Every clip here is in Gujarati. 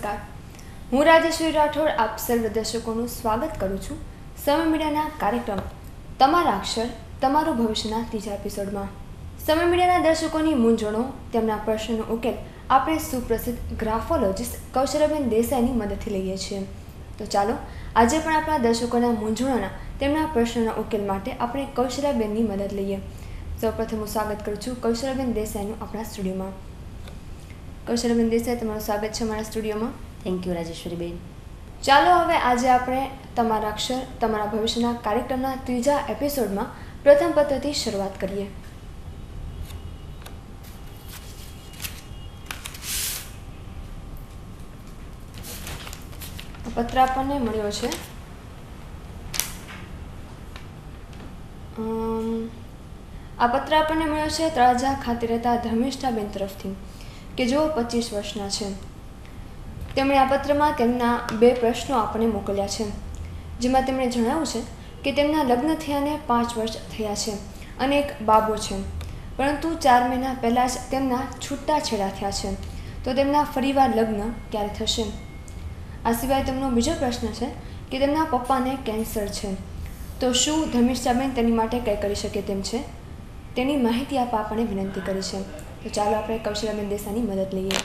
નમસ્કાર, હું રાજેશ્વરી રાઠોડ આપ સર્વ દર્શકોનું સ્વાગત કરું છું સમય મીડિયાના કાર્યક્રમ તમારા અક્ષર તમારું ભવિષ્યના ત્રીજા એપિસોડમાં. સમય મીડિયાના દર્શકોની મૂંઝવણો, તેમના પ્રશ્નનો ઉકેલ આપણે સુપ્રસિદ્ધ ગ્રાફોલોજીસ્ટ કૌશલ્યાબેન દેસાઈની મદદથી લઈએ છીએ. તો ચાલો આજે પણ આપણા દર્શકોના મૂંઝવણોના તેમના પ્રશ્નોના ઉકેલ માટે આપણે કૌશલ્યાબેનની મદદ લઈએ. સૌપ્રથમ હું સ્વાગત કરું છું કૌશલ્યાબેન દેસાઈનું આપણા સ્ટુડિયોમાં. કૌશલ્યાબેન દેસાઈ, તમારું સ્વાગત છે અમારા સ્ટુડિયોમાં. થેન્ક યુ રાજેશ્વરીબેન. ચાલો હવે આજે આપણે તમારા અક્ષર તમારા ભવિષ્યના કાર્યક્રમના ત્રીજા એપિસોડમાં પ્રથમ પત્રથી શરૂઆત કરીએ. પત્ર આપણને મળ્યો છે. આ પત્ર આપણને મળ્યો છે તળાજા ખાતે રહેતા ધર્મિષ્ઠાબેન તરફથી, કે જેઓ 25 વર્ષના છે. તેમણે આ પત્રમાં તેમના 2 પ્રશ્નો આપણને મોકલ્યા છે, જેમાં તેમણે જણાવ્યું છે કે તેમના લગ્ન થયાને 5 વર્ષ થયા છે અને એક બાબો છે, પરંતુ 4 મહિના પહેલાં જ તેમના છૂટાછેડા થયા છે. તો તેમના ફરીવાર લગ્ન ક્યારે થશે? આ સિવાય તેમનો બીજો પ્રશ્ન છે કે તેમના પપ્પાને કેન્સર છે, તો શું ધર્મિષ્ઠાબેન તેની માટે કંઈ કરી શકે તેમ છે? તેની માહિતી આપવા આપણે વિનંતી કરી છે. તો ચાલો આપણે કૌશલ્યાબેન દેસાઈની મદદ લઈએ.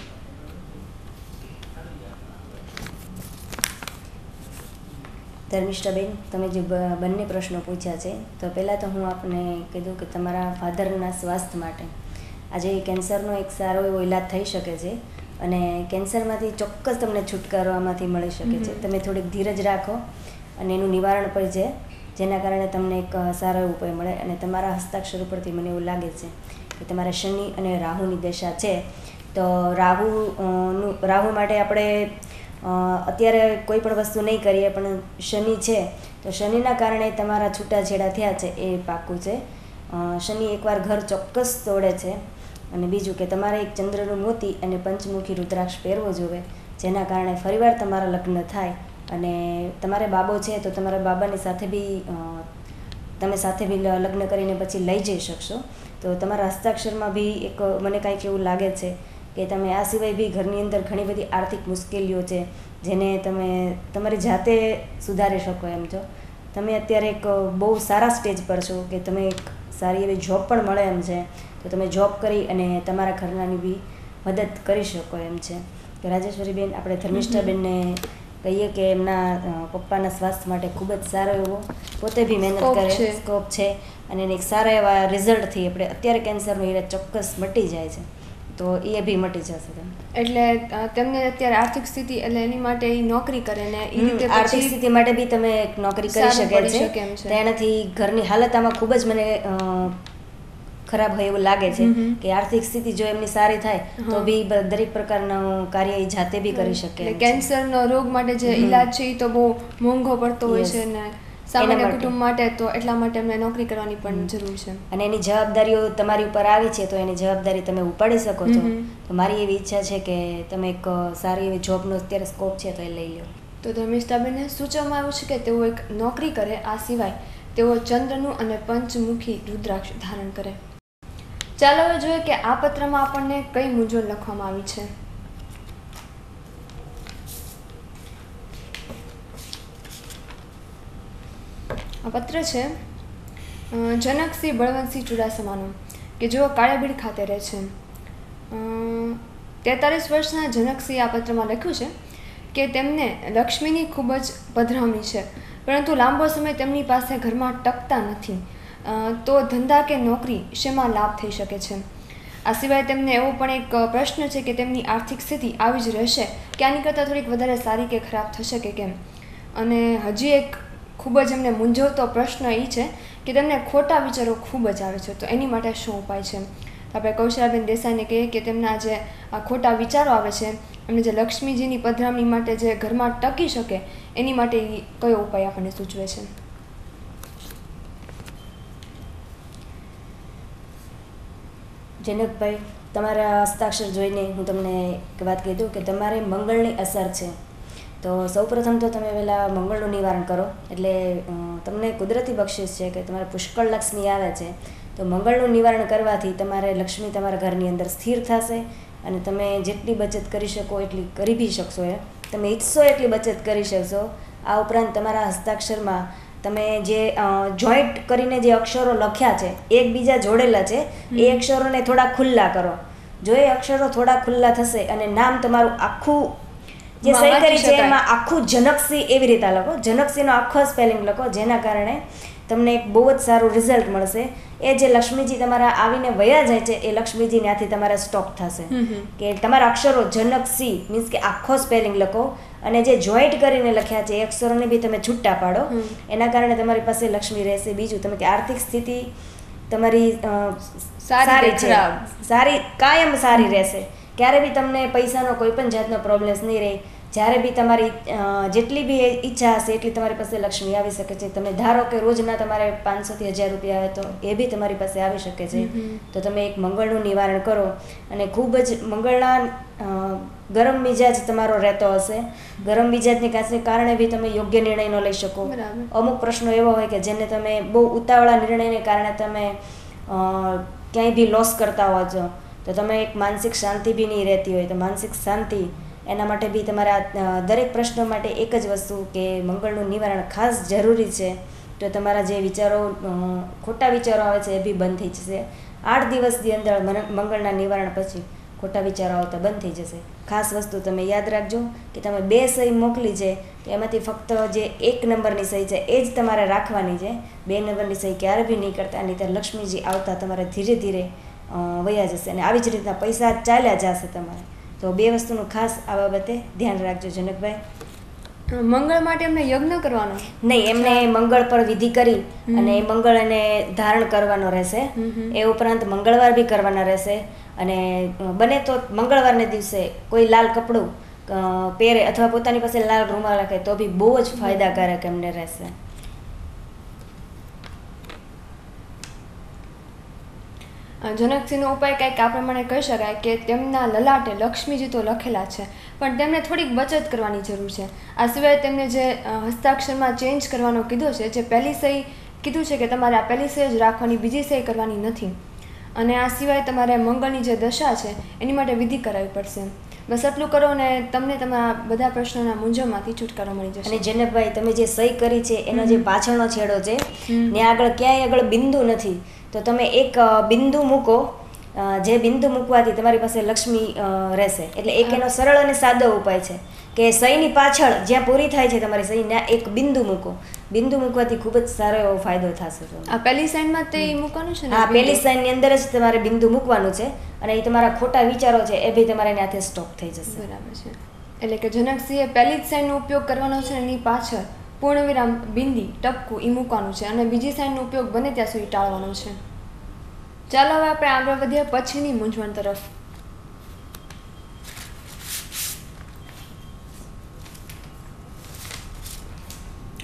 ધર્મિષ્ઠાબેન, તમે જે બંને પ્રશ્નો પૂછ્યા છે, તો પહેલાં તો હું આપને કીધું કે તમારા ફાધરના સ્વાસ્થ્ય માટે આજે કેન્સરનો એક સારો એવો ઈલાજ થઈ શકે છે અને કેન્સરમાંથી ચોક્કસ તમને છુટકારો આમાંથી મળી શકે છે. તમે થોડીક ધીરજ રાખો અને એનું નિવારણ પણ છે, જેના કારણે તમને એક સારો એવો ઉપાય મળે. અને તમારા હસ્તાક્ષર ઉપરથી મને એવું લાગે છે કે તમારા શનિ અને રાહુની દશા છે. તો રાહુ માટે આપણે અત્યારે કોઈ પણ વસ્તુ નહીં કરીએ, પણ શનિ છે તો શનિના કારણે તમારા છૂટાછેડા થયા છે એ પાક્કું છે. શનિ એકવાર ઘર ચોક્કસ તોડે છે. અને બીજું કે તમારે એક ચંદ્રનું મોતી અને પંચમુખી રુદ્રાક્ષ પહેરવો જોઈએ, જેના કારણે ફરીવાર તમારા લગ્ન થાય. અને તમારે બાબો છે તો તમારા બાબાની સાથે બી તમે સાથે બી લગ્ન કરીને પછી લઈ જઈ શકશો. તો તમારા હસ્તાક્ષરમાં બી એક મને કાંઈક એવું લાગે છે કે તમે આ સિવાય બી ઘરની અંદર ઘણી બધી આર્થિક મુશ્કેલીઓ છે, જેને તમે તમારી જાતે સુધારી શકો એમ છો. તમે અત્યારે એક બહુ સારા સ્ટેજ પર છો કે તમે એક સારી એવી જોબ પણ મળે એમ છે, તો તમે જોબ કરી અને તમારા ઘરનાની બી મદદ કરી શકો એમ છે. તો રાજેશ્વરીબેન, આપણે ધર્મિષ્ઠાબેનને કહીએ કે એમના પપ્પાના સ્વાસ્થ્ય માટે ખૂબ જ સારો એવો પોતે બી મહેનત કરે સ્કોપ છે અને એને એક સારા એવા રિઝલ્ટથી આપણે અત્યારે કેન્સરનો ઈલાજ ચોક્કસ મટી જાય છે, તો એ બી મટી જશે. એટલે તેમને અત્યારે આર્થિક સ્થિતિ, એટલે એની માટે એ નોકરી કરે ને એ રીતે આર્થિક સ્થિતિ માટે બી તમે નોકરી કરી શકે છે. તેનાથી ઘરની હાલત આમાં ખૂબ જ મને ખરાબ હોય એવું લાગે છે કે આર્થિક સ્થિતિ જો એમની સારી થાય તો બી દરેક પ્રકારનું કાર્ય એ જાતે બી કરી શકે. કેન્સરનો રોગ માટે જે ઈલાજ છે એ તો બહુ મોંઘો પડતો હોય છે ને સામાન્ય કુટુંબ માટે, તો એટલા માટે એમને નોકરી કરવાની પણ જરૂર છે. અને એની જવાબદારીઓ તમારી ઉપર આવી છે તો એની જવાબદારી તમે ઉપાડી શકો છો. તો મારી એવી ઈચ્છા છે કે તમે એક સારી એવી જોબનો અત્યારે સ્કોપ છે તો એ લઈ લો. તો ધર્મિષ્ઠાબેનને સૂચવવામાં આવ્યું છે કે તેઓ એક નોકરી કરે, આ સિવાય તેઓ ચંદ્રનું અને પંચમુખી રુદ્રાક્ષ ધારણ કરે. ચાલો હવે જોઈએ કે આ પત્રમાં આપણને કઈ મૂંઝવણ લખવામાં આવી છે. આ પત્ર છે જનકસિંહ બળવંતસિંહ ચુડાસમાનો, કે જેઓ કાળેબીડ ખાતે રહે છે. 43 વર્ષના જનકસિંહ આ પત્રમાં લખ્યું છે કે તેમને લક્ષ્મીની ખૂબ જ પધરામણી છે, પરંતુ લાંબો સમય તેમની પાસે ઘરમાં ટકતા નથી. તો ધંધા કે નોકરી શેમાં લાભ થઈ શકે છે? આ સિવાય તેમને એવો પણ એક પ્રશ્ન છે કે તેમની આર્થિક સ્થિતિ આવી જ રહેશે કે આની કરતાં થોડીક વધારે સારી કે ખરાબ થશે કે કેમ? અને હજી એક ખૂબ જ એમને મૂંઝવતો પ્રશ્ન એ છે કે તેમને ખોટા વિચારો ખૂબ જ આવે છે, તો એની માટે શું ઉપાય છે? આપણે કૌશલ્યાબેન દેસાઈને કહીએ કે તેમના જે ખોટા વિચારો આવે છે, એમને જે લક્ષ્મીજીની પધરામણી માટે જે ઘરમાં ટકી શકે એની માટે કયો ઉપાય આપણને સૂચવે છે? જનકભાઈ, તમારા હસ્તાક્ષર જોઈને હું તમને એક વાત કહી દઉં કે તમારે મંગળની અસર છે. તો સૌપ્રથમ તો તમે પહેલાં મંગળનું નિવારણ કરો, એટલે તમને કુદરતી બક્ષિસ છે કે તમારે પુષ્કળ લક્ષ્મી આવે છે, તો મંગળનું નિવારણ કરવાથી તમારે લક્ષ્મી તમારા ઘરની અંદર સ્થિર થશે અને તમે જેટલી બચત કરી શકો એટલી કરી બી શકશો. તમે ઈચ્છશો એટલી બચત કરી શકશો. આ ઉપરાંત તમારા હસ્તાક્ષરમાં તમે જે જોઈન્ટ કરીને જે અક્ષરો લખ્યા છે, એકબીજા જોડેલા છે, એ અક્ષરોને થોડા ખુલ્લા કરો. જો એ અક્ષરો થોડા ખુલ્લા થશે અને નામ તમારું આખું જે સહી કરી છે એમાં આખું જનકસિંહ એવી રીતે લખો, જનકસિંહનો આખો સ્પેલિંગ લખો, જેના કારણે તમને એક બહુ જ સારું રિઝલ્ટ મળશે. એ જે લક્ષ્મીજી તમારા આવીને વયા જાય છે એ લક્ષ્મીજી ત્યાંથી તમારા સ્ટોપ થશે. કે તમારા અક્ષરો જનકસિંહ મીન્સ કે આખો સ્પેલિંગ લખો અને જે જોઈન્ટ કરીને લખ્યા છે એ અક્ષરોને બી તમે છૂટા પાડો. એના કારણે તમારી પાસે લક્ષ્મી રહેશે. બીજું, તમે કે આર્થિક સ્થિતિ તમારી સારી છે, સારી કાયમ સારી રહેશે. ક્યારે બી તમને પૈસાનો કોઈ પણ જાતનો પ્રોબ્લેમ નહીં રહે. જ્યારે બી તમારી જેટલી બી ઈચ્છા હશે એટલી તમારી પાસે લક્ષ્મી આવી શકે છે. તમે ધારો કે રોજના તમારે 500 થી 1000 રૂપિયા આવે તો એ બી તમારી પાસે આવી શકે છે. તો તમે એક મંગળનું નિવારણ કરો અને ખૂબ જ મંગળના ગરમ મિજાજ તમારો રહેતો હશે. ગરમ મિજાજને કારણે બી તમે યોગ્ય નિર્ણય ન લઈ શકો. અમુક પ્રશ્નો એવો હોય કે જેને તમે બહુ ઉતાવળા નિર્ણયને કારણે તમે ક્યાંય બી લોસ કરતા હો છો, તો તમે એક માનસિક શાંતિ બી નહીં રહેતી હોય. તો માનસિક શાંતિ એના માટે બી તમારા દરેક પ્રશ્નો માટે એક જ વસ્તુ કે મંગળનું નિવારણ ખાસ જરૂરી છે. તો તમારા જે વિચારો ખોટા વિચારો આવે છે એ બી બંધ થઈ જશે. 8 દિવસની અંદર મંગળના નિવારણ પછી ખોટા વિચારો આવતા બંધ થઈ જશે. ખાસ વસ્તુ તમે યાદ રાખજો કે તમે 2 સહી મોકલી છે તો એમાંથી ફક્ત જે 1 નંબરની સહી છે એ જ તમારે રાખવાની છે. 2 નંબરની સહી ક્યારે બી નહીં કરતા, નહીં તો લક્ષ્મીજી આવતા તમારે ધીરે ધીરે વયા જશે અને આવી જ રીતના પૈસા ચાલ્યા જશે તમારે. તો 2 વસ્તુનું ખાસ આ બાબતે ધ્યાન રાખજો જનકભાઈ. મંગળ માટે એમને યજ્ઞ કરવાનો નહીં, એમને મંગળ પર વિધિ કરી અને મંગળ એને ધારણ કરવાનો રહેશે. એ ઉપરાંત મંગળવાર બી કરવાના રહેશે. અને બને તો મંગળવારને દિવસે કોઈ લાલ કપડું પહેરે અથવા પોતાની પાસે લાલ રૂમાલ રાખે તો બી બહુ જ ફાયદાકારક એમને રહેશે. જનકસિંહનો ઉપાય કંઈક આ પ્રમાણે કહી શકાય કે તેમના લલાટે લક્ષ્મીજી તો લખેલા છે, પણ તેમને થોડીક બચત કરવાની જરૂર છે. આ સિવાય તેમને જે હસ્તાક્ષરમાં ચેન્જ કરવાનો કીધો છે, જે પહેલી સહી કીધું છે કે તમારે આ પહેલી સહી જ રાખવાની, બીજી સહી કરવાની નથી. અને આ સિવાય તમારે મંગળની જે દશા છે એની માટે વિધિ કરાવવી પડશે. બસ આટલું કરો અને તમને તમારા બધા પ્રશ્નોના મૂંઝવણમાંથી છુટકારો મળી જશે. અને જનકભાઈ, તમે જે સહી કરી છે એનો જે પાછળનો છેડો છે ને આગળ ક્યાંય આગળ બિંદુ નથી, તો તમે એક બિંદુ મૂકો. જે બિંદુ મૂકવાથી તમારી પાસે લક્ષ્મી રહેશે. એટલે એક એનો સરળ અને સાદો ઉપાય છે કે સહીની પાછળ જ્યાં પૂરી થાય છે તમારી સહી ત્યાં એક બિંદુ મૂકો. બિંદુ મૂકવાથી ખૂબ જ સારો એવો ફાયદો થશે. આ પહેલી સાઈનમાં તે મૂકવાનું છે ને? હા, પહેલી સાઈનની અંદર જ તમારે બિંદુ મૂકવાનું છે અને એ તમારા ખોટા વિચારો છે એ બી તમારે ત્યાંથી સ્ટોપ થઈ જશે. બરાબર છે. એટલે કે જનકસિંહે પહેલી જ સાઈનનો ઉપયોગ કરવાનો છે અને એની પાછળ પૂર્ણવિરામ, બિંદી, ટપકું એ મૂકવાનું છે અને બીજી સાઈનનો ઉપયોગ બને ત્યાં સુધી ટાળવાનો છે. ચાલો હવે આપણે આગળ વધીએ પછીની મૂંઝવણ તરફ.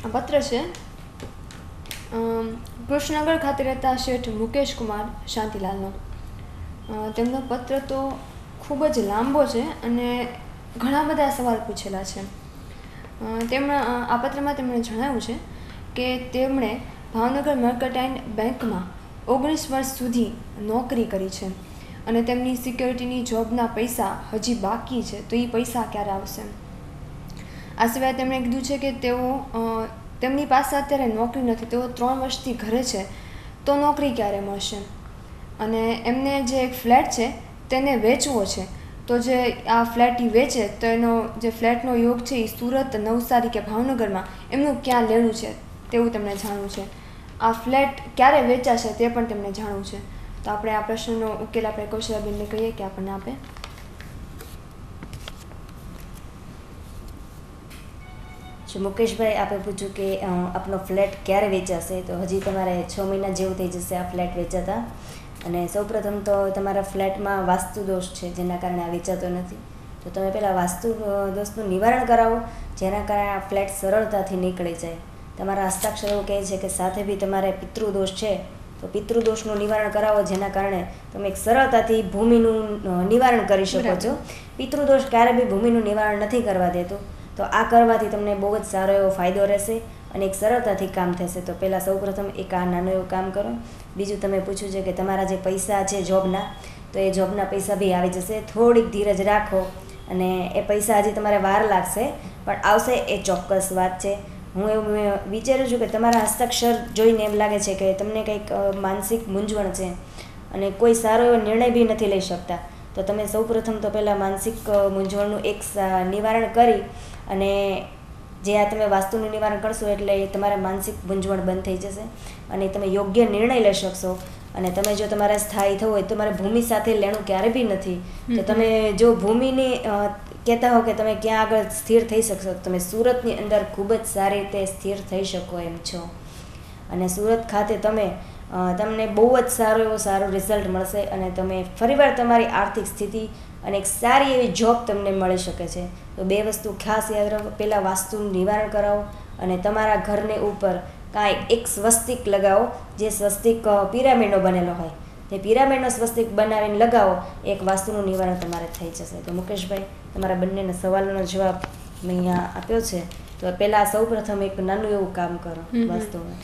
આ પત્ર છે કૃષ્ણનગર ખાતે રહેતા શેઠ મુકેશ કુમાર શાંતિલાલનો. તેમનો પત્ર તો ખૂબ જ લાંબો છે અને ઘણા બધા સવાલ પૂછેલા છે. આ પત્રમાં તેમણે જણાવ્યું છે કે તેમણે ભાવનગર મર્કન્ટાઇલ બેંકમાં 19 વર્ષ સુધી નોકરી કરી છે અને તેમની સિક્યોરિટીની જોબના પૈસા હજી બાકી છે, તો એ પૈસા ક્યારે આવશે? આ સિવાય તેમણે કીધું છે કે તેમની પાસે અત્યારે નોકરી નથી, તેઓ 3 વર્ષથી ઘરે છે, તો નોકરી ક્યારે મળશે? અને એમને જે એક ફ્લેટ છે તેને વેચવો છે, તો જે આ ફ્લેટ એ વેચે તો એનો જે ફ્લેટનો યોગ છે એ સુરત, નવસારી કે ભાવનગરમાં એમનું ક્યાં લેવું છે તેવું તેમણે જાણવું છે. આ ફ્લેટ ક્યારે વેચાશે તે પણ તેમણે જાણવું છે. તો આપણે આ પ્રશ્નનો ઉકેલ આપણે કૌશલ્યાબેનને કહીએ કે આપણને આપે. મુકેશભાઈ, આપણે પૂછ્યું કે આપનો ફ્લેટ ક્યારે વેચાશે, તો હજી તમારે 6 મહિના જેવું થઈ જશે આ ફ્લેટ વેચાતા. અને સૌપ્રથમ તો તમારા ફ્લેટમાં વાસ્તુ દોષ છે જેના કારણે આ વેચાતો નથી. તો તમે પહેલાં વાસ્તુ દોષનું નિવારણ કરાવો જેના કારણે આ ફ્લેટ સરળતાથી નીકળી જાય. તમારા હસ્તાક્ષરો કહે છે કે સાથે બી તમારે પિતૃદોષ છે, તો પિતૃદોષનું નિવારણ કરાવો જેના કારણે તમે એક સરળતાથી ભૂમિનું નિવારણ કરી શકો છો. પિતૃદોષ ક્યારે બી ભૂમિનું નિવારણ નથી કરવા દેતું, તો આ કરવાથી તમને બહુ જ સારો એવો ફાયદો રહેશે અને એક સરળતાથી કામ થશે. તો પહેલાં સૌપ્રથમ એક આ નાનું એવું કામ કરો. બીજું તમે પૂછ્યું છે કે તમારા જે પૈસા છે જોબના તો એ જોબના પૈસા બી આવી જશે. થોડીક ધીરજ રાખો અને એ પૈસા હજી તમારે વાર લાગશે પણ આવશે, એ ચોક્કસ વાત છે. હું એવું વિચારું છું કે તમારા હસ્તાક્ષર જોઈને એમ લાગે છે કે તમને કંઈક માનસિક મૂંઝવણ છે અને કોઈ સારો એવો નિર્ણય બી નથી લઈ શકતા. તો તમે સૌપ્રથમ તો પહેલાં માનસિક મૂંઝવણનું એક નિવારણ કરી અને જે આ તમે વાસ્તુનું નિવારણ કરશો એટલે તમારા માનસિક મૂંઝવણ બંધ થઈ જશે અને તમે યોગ્ય નિર્ણય લઈ શકશો. અને તમે જો તમારે સ્થાયી થવું હોય તો તમારે ભૂમિ સાથે લેણું ક્યારે બી નથી. તો તમે જો ભૂમિની કહેતા હો કે તમે ક્યાં આગળ સ્થિર થઈ શકશો, તમે સુરતની અંદર ખૂબ જ સારી રીતે સ્થિર થઈ શકો એમ છો. અને સુરત ખાતે તમને બહુ જ સારું રિઝલ્ટ મળશે અને તમે ફરીવાર તમારી આર્થિક સ્થિતિ અને એક સારી એવી જોબ તમને મળી શકે છે. તો બે વસ્તુ ખાસ યાદ રાખો, પહેલાં વાસ્તુનું નિવારણ કરાવો અને તમારા ઘરને ઉપર કાંઈ એક સ્વસ્તિક લગાવો, જે સ્વસ્તિક પિરામિડનો બનેલો હોય, તે પિરામિડનો સ્વસ્તિક બનાવીને લગાવો, એક વાસ્તુનું નિવારણ તમારે થઈ જશે. તો મુકેશભાઈ, તમારા બંનેના સવાલોનો જવાબ મેં અહીંયા આપ્યો છે. તો પહેલાં સૌપ્રથમ એક નાનું એવું કામ કરો વાસ્તુમાં.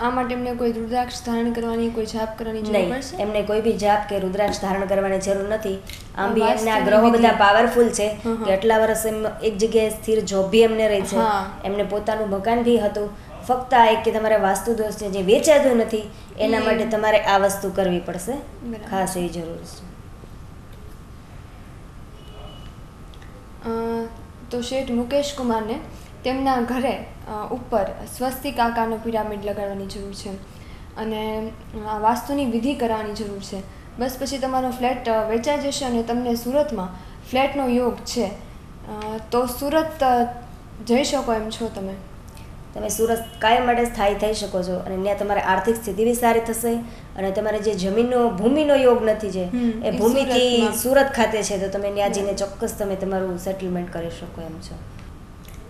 આ માટે એમને કોઈ રુદ્રાક્ષ ધારણ કરવાની, કોઈ જાપ કરવાની જરૂર પડશે? એમને કોઈ બી જાપ કે રુદ્રાક્ષ ધારણ કરવાની જરૂર નથી. આમ બી એમના ગ્રહો બધા પાવરફુલ છે કે આટલા વર્ષ એમ એક જગ્યાએ સ્થિર જોબ બી એમને રહી છે, એમને પોતાનું મકાન બી હતું. ફક્ત આ એક કે તમારે વાસ્તુ દોષ છે જે વેચાતું નથી, એના માટે તમારે આ વસ્તુ કરવી પડશે, ખાસ એવી જરૂર છે. તો શેઠ મુકેશ કુમારને તેમના ઘરે ઉપર સ્વસ્તિક આકારનો પિરામિડ લગાડવાની જરૂર છે અને વાસ્તુની વિધિ કરવાની જરૂર છે. બસ પછી તમારો ફ્લેટ વેચાઈ જશે અને તમને સુરતમાં ફ્લેટનો યોગ છે. તો સુરત જઈ શકો એમ છો તમે સુરત કાયમ માટે સ્થાયી થઈ શકો છો અને ત્યાં તમારે આર્થિક સ્થિતિ બી સારી થશે અને તમારે જે ભૂમિનો યોગ નથી છે એ ભૂમિથી સુરત ખાતે છે, તો તમે ત્યાં જઈને ચોક્કસ તમે તમારું સેટલમેન્ટ કરી શકો એમ છો.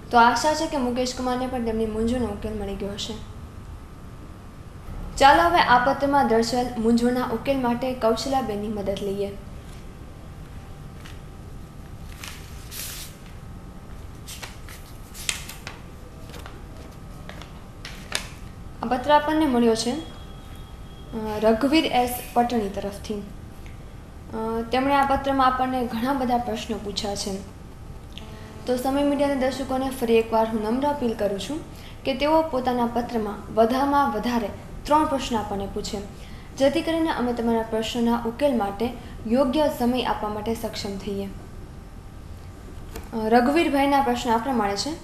તો આશા છે કે મુકેશ કુમારને પણ તેમની મૂંઝવણનો ઉકેલ મળી ગયો હશે. ચાલો હવે આ પત્રમાં દર્શાવેલ મૂંઝવણના ઉકેલ માટે કૌશલાબેનની મદદ લઈએ. આ પત્ર આપણને મળ્યો છે રઘુવીર એસ પટણી તરફથી. તેમણે આ પત્રમાં આપણને ઘણા બધા પ્રશ્નો પૂછ્યા છે. તો સમય મીડિયાના દર્શકોને ફરી એકવાર હું નમ્ર અપીલ કરું છું કે તેઓ પોતાના પત્રમાં વધારેમાં વધારે 3 પ્રશ્નો આપણને પૂછે, જેથી કરીને અમે તમારા પ્રશ્નોના ઉકેલ માટે યોગ્ય સમય આપવા માટે સક્ષમ થઈએ. રઘુવીરભાઈના પ્રશ્ન આ પ્રમાણે છે.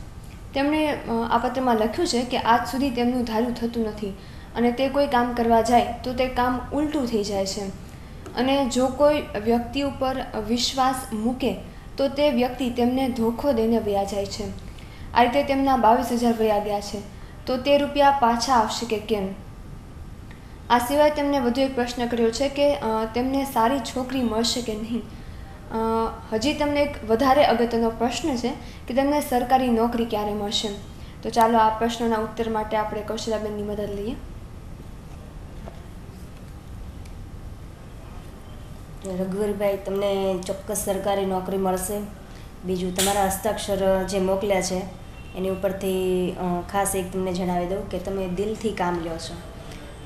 તેમણે આ પત્રમાં લખ્યું છે કે આજ સુધી તેમનું ધાર્યું થતું નથી અને તે કોઈ કામ કરવા જાય તો તે કામ ઉલટું થઈ જાય છે અને જો કોઈ વ્યક્તિ ઉપર વિશ્વાસ મૂકે તો તે વ્યક્તિ તેમને ધોખો દઈને વયા જાય છે. આ રીતે તેમના 22,000 વયા ગયા છે. તો તે રૂપિયા પાછા આવશે કે કેમ? આ સિવાય તેમણે વધુ એક પ્રશ્ન કર્યો છે કે તેમને સારી છોકરી મળશે કે નહીં. હજી તમને એક વધારે અગત્યનો પ્રશ્ન છે કે તેમને સરકારી નોકરી ક્યારે મળશે. તો ચાલો આ પ્રશ્નોના ઉત્તર માટે આપણે કૌશલાબેનની મદદ લઈએ. રઘુવીરભાઈ, તમને ચોક્કસ સરકારી નોકરી મળશે. બીજું, તમારા હસ્તાક્ષર જે મોકલ્યા છે એની ઉપરથી ખાસ એક તમને જણાવી દઉં કે તમે દિલથી કામ લ્યો છો.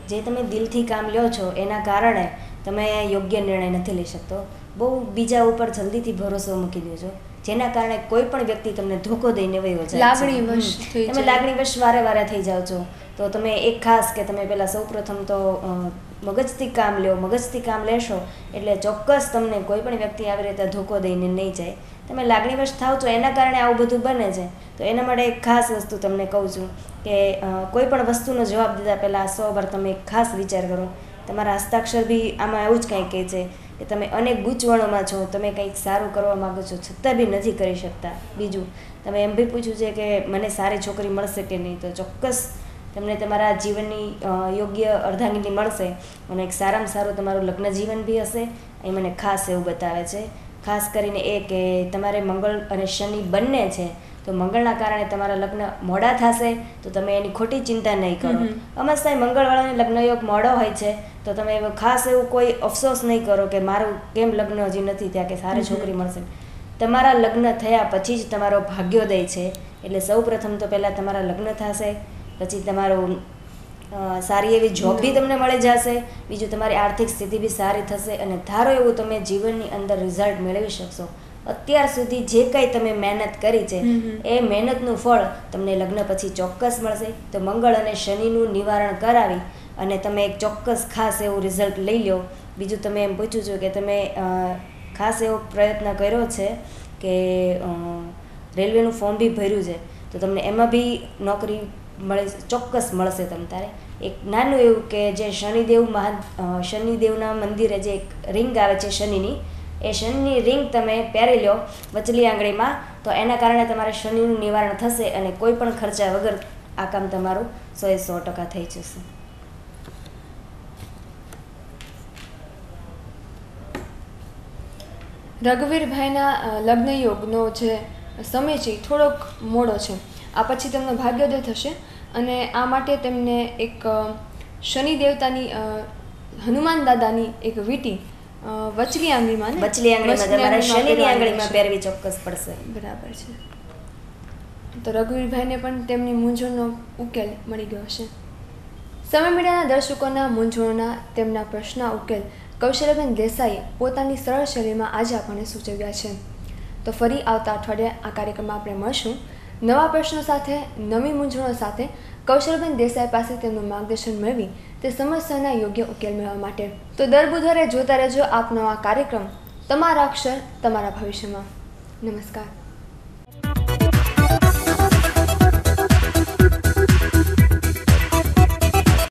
જે તમે દિલથી કામ લ્યો છો એના કારણે તમે યોગ્ય નિર્ણય નથી લઈ શકતો. બહુ બીજા ઉપર જલ્દીથી ભરોસો મૂકી દો છો, જેના કારણે કોઈ પણ વ્યક્તિ તમને ધોકો દઈને વયો જાય. તમે લાગણીવશ વારે થઈ જાઓ છો. તો તમે એક ખાસ કે તમે પહેલાં સૌપ્રથમ તો મગજથી કામ લ્યો. મગજથી કામ લેશો એટલે ચોક્કસ તમને કોઈ પણ વ્યક્તિ આવી રીતે ધોકો દઈને નહીં જાય. તમે લાગણીવશ થાવ છો એના કારણે આવું બધું બને છે. તો એના માટે એક ખાસ વસ્તુ તમને કહું છું કે કોઈ પણ વસ્તુનો જવાબ દીધા પહેલાં 100 વાર તમે એક ખાસ વિચાર કરો. તમારા હસ્તાક્ષર બી આમાં એવું જ કંઈ કહે છે કે તમે અનેક ગૂંચવણોમાં છો, તમે કંઈક સારું કરવા માગો છો છતાં બી નથી કરી શકતા. બીજું, તમે એમ બી પૂછ્યું છે કે મને સારી છોકરી મળશે કે નહીં. તો ચોક્કસ તમને તમારા જીવનની યોગ્ય અર્ધાંગીની મળશે અને એક સારામાં સારું તમારું લગ્ન જીવન બી હશે. એ મને ખાસ એવું બતાવે છે. ખાસ કરીને એ કે તમારે મંગળ અને શનિ બંને છે, તો મંગળના કારણે તમારા લગ્ન મોડા થશે તો તમે એની ખોટી ચિંતા નહીં કરો. અમસ્તા મંગળવાળાને લગ્નયોગ મોડો હોય છે તો તમે ખાસ એવું કોઈ અફસોસ નહીં કરો કે મારું કેમ લગ્ન હજી નથી ત્યાં કે સારી છોકરી મળશે. તમારા લગ્ન થયા પછી જ તમારો ભાગ્યોદય છે. એટલે સૌ પ્રથમ તો પહેલાં તમારા લગ્ન થશે, પછી તમારું સારી એવી જોબ બી તમને મળી જશે, બીજું તમારી આર્થિક સ્થિતિ બી સારી થશે અને ધારો એવું તમે જીવનની અંદર રિઝલ્ટ મેળવી શકશો. અત્યાર સુધી જે કંઈ તમે મહેનત કરી છે એ મહેનતનું ફળ તમને લગ્ન પછી ચોક્કસ મળશે. તો મંગળ અને શનિનું નિવારણ કરાવી અને તમે એક ચોક્કસ ખાસ એવું રિઝલ્ટ લઈ લો. બીજું તમે એમ પૂછ્યું છે કે તમે ખાસ એવો પ્રયત્ન કર્યો છે કે રેલવેનું ફોર્મ બી ભર્યું છે, તો તમને એમાં બી નોકરી ચોક્કસ મળશે. તમ તારે એક નાનું એવું કે જે શનિદેવના મંદિરે જે એક રિંગ આવે છે શનિની, એ શનિની રિંગ તમે પહેરી લો વચલી આંગળીમાં, તો એના કારણે તમારે શનિનું નિવારણ થશે અને કોઈ પણ ખર્ચા વગર આ કામ તમારું 100% થઈ જશે. રઘુવીરભાઈના લગ્ન યોગનો જે સમય છે એ થોડોક મોડો છે. આ પછી તેમનો ભાગ્યોદય થશે અને આ માટે તેમને એક શનિ દેવતાની હનુમાન દાદાની એક વીંટી વચલી આંગળીમાં તમારે શનિની આંગળીમાં પહેરવી ચોક્કસ પડશે. બરાબર છે. તો રઘુવીરભાઈને પણ તેમની મૂંઝવણનો ઉકેલ મળી ગયો હશે. સમય મીડિયાના દર્શકોના મૂંઝવણના તેમના પ્રશ્નના ઉકેલ કૌશલ્યાબેન દેસાઈએ પોતાની સરળ શૈલીમાં આજે આપણને સૂચવ્યા છે. તો ફરી આવતા અઠવાડિયે આ કાર્યક્રમમાં આપણે મળશું નવા પ્રશ્નો સાથે, નવી મૂંઝવણો સાથે. કૌશલ્યાબેન દેસાઈ પાસે તેમનું માર્ગદર્શન મેળવી તે સમસ્યાના યોગ્ય ઉકેલ મેળવવા માટે. તો દર બુધવારે જોતા રહેજો આપનો આ કાર્યક્રમ તમારા અક્ષર તમારા ભવિષ્યમાં. નમસ્કાર.